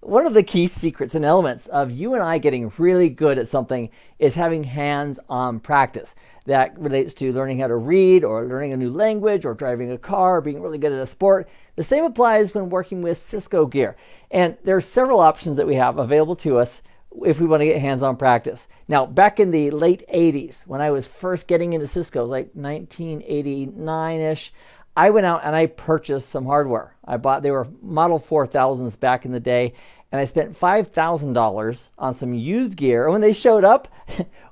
one of the key secrets and elements of you and I getting really good at something is having hands-on practice. That relates to learning how to read or learning a new language or driving a car or being really good at a sport. The same applies when working with Cisco gear. And there are several options that we have available to us if we want to get hands-on practice. Now, back in the late 80s, when I was first getting into Cisco, like 1989-ish, I went out and I purchased some hardware. They were Model 4000s back in the day, and I spent $5,000 on some used gear. And when they showed up,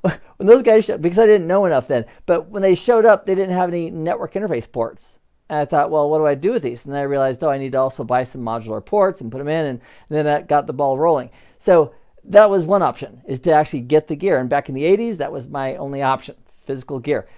when those guys showed, because I didn't know enough then, but when they showed up, they didn't have any network interface ports. And I thought, well, what do I do with these? And then I realized, oh, I need to also buy some modular ports and put them in, and then that got the ball rolling. So that was one option, is to actually get the gear. And back in the 80s, that was my only option, physical gear.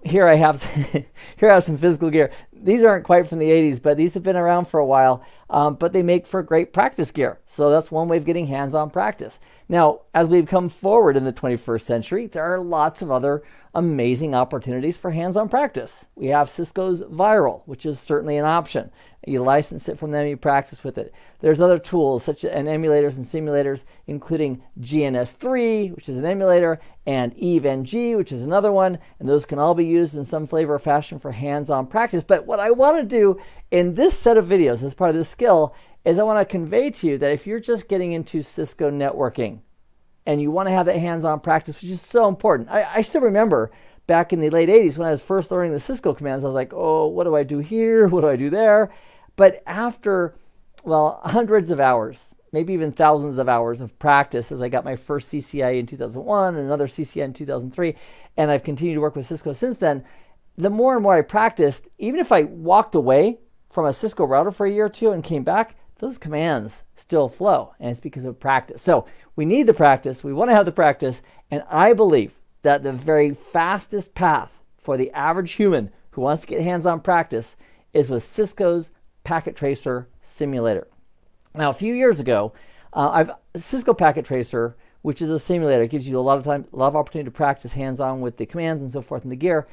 Here I have some physical gear. These aren't quite from the 80s, but these have been around for a while, but they make for great practice gear. So that's one way of getting hands-on practice. Now, as we've come forward in the 21st century, there are lots of other amazing opportunities for hands-on practice. We have Cisco's Viral, which is certainly an option. You license it from them, you practice with it. There's other tools such as emulators and simulators, including GNS3, which is an emulator, and EVE-NG, which is another one, and those can all be used in some flavor or fashion for hands-on practice. But what I want to do in this set of videos as part of this skill is I want to convey to you that if you're just getting into Cisco networking and you want to have that hands-on practice, which is so important. I still remember back in the late 80s when I was first learning the Cisco commands, I was like, oh, what do I do here? What do I do there? But after, well, hundreds of hours, maybe even thousands of hours of practice, as I got my first CCIE in 2001 and another CCIE in 2003, and I've continued to work with Cisco since then, the more and more I practiced, even if I walked away from a Cisco router for a year or two and came back, those commands still flow, and it's because of practice. So we need the practice, we want to have the practice, and I believe that the very fastest path for the average human who wants to get hands-on practice is with Cisco's Packet Tracer Simulator. Now, a few years ago, Cisco Packet Tracer, which is a simulator, it gives you a lot of opportunity to practice hands-on with the commands and so forth in the gear.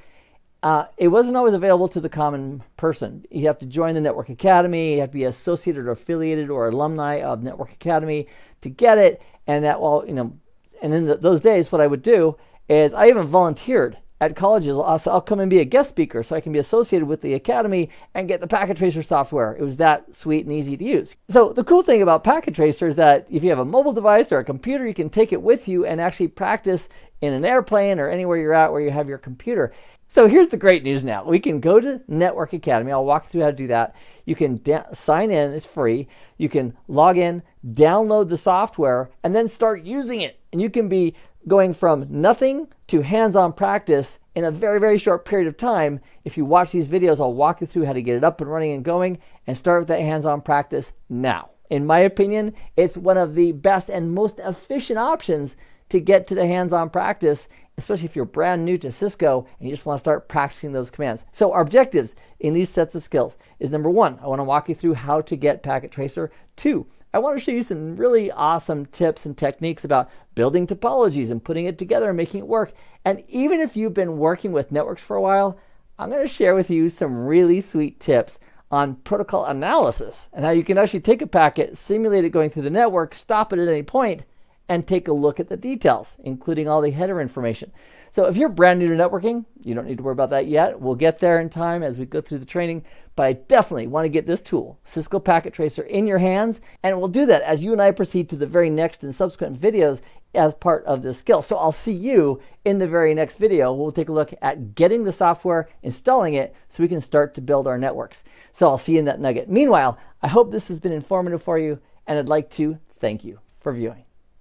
It wasn't always available to the common person. You have to join the Network Academy, you have to be associated or affiliated or alumni of Network Academy to get it. And that, well, you know, and in those days, what I would do is I even volunteered at colleges. I'll come and be a guest speaker so I can be associated with the academy and get the Packet Tracer software. It was that sweet and easy to use. So the cool thing about Packet Tracer is that if you have a mobile device or a computer, you can take it with you and actually practice in an airplane or anywhere you're at where you have your computer. So here's the great news now. We can go to Network Academy. I'll walk you through how to do that. You can sign in. It's free. You can log in, download the software, and then start using it. And you can be going from nothing to hands-on practice in a very, very short period of time. If you watch these videos, I'll walk you through how to get it up and running and going and start with that hands-on practice now. In my opinion, it's one of the best and most efficient options to get to the hands-on practice, especially if you're brand new to Cisco and you just want to start practicing those commands. So our objectives in these sets of skills is, number one, I want to walk you through how to get Packet Tracer. Two, I want to show you some really awesome tips and techniques about building topologies and putting it together and making it work. And even if you've been working with networks for a while, I'm going to share with you some really sweet tips on protocol analysis and how you can actually take a packet, simulate it going through the network, stop it at any point, and take a look at the details, including all the header information. So if you're brand new to networking, you don't need to worry about that yet. We'll get there in time as we go through the training, but I definitely want to get this tool, Cisco Packet Tracer, in your hands, and we'll do that as you and I proceed to the very next and subsequent videos as part of this skill. So I'll see you in the very next video. We'll take a look at getting the software, installing it, so we can start to build our networks. So I'll see you in that nugget. Meanwhile, I hope this has been informative for you, and I'd like to thank you for viewing.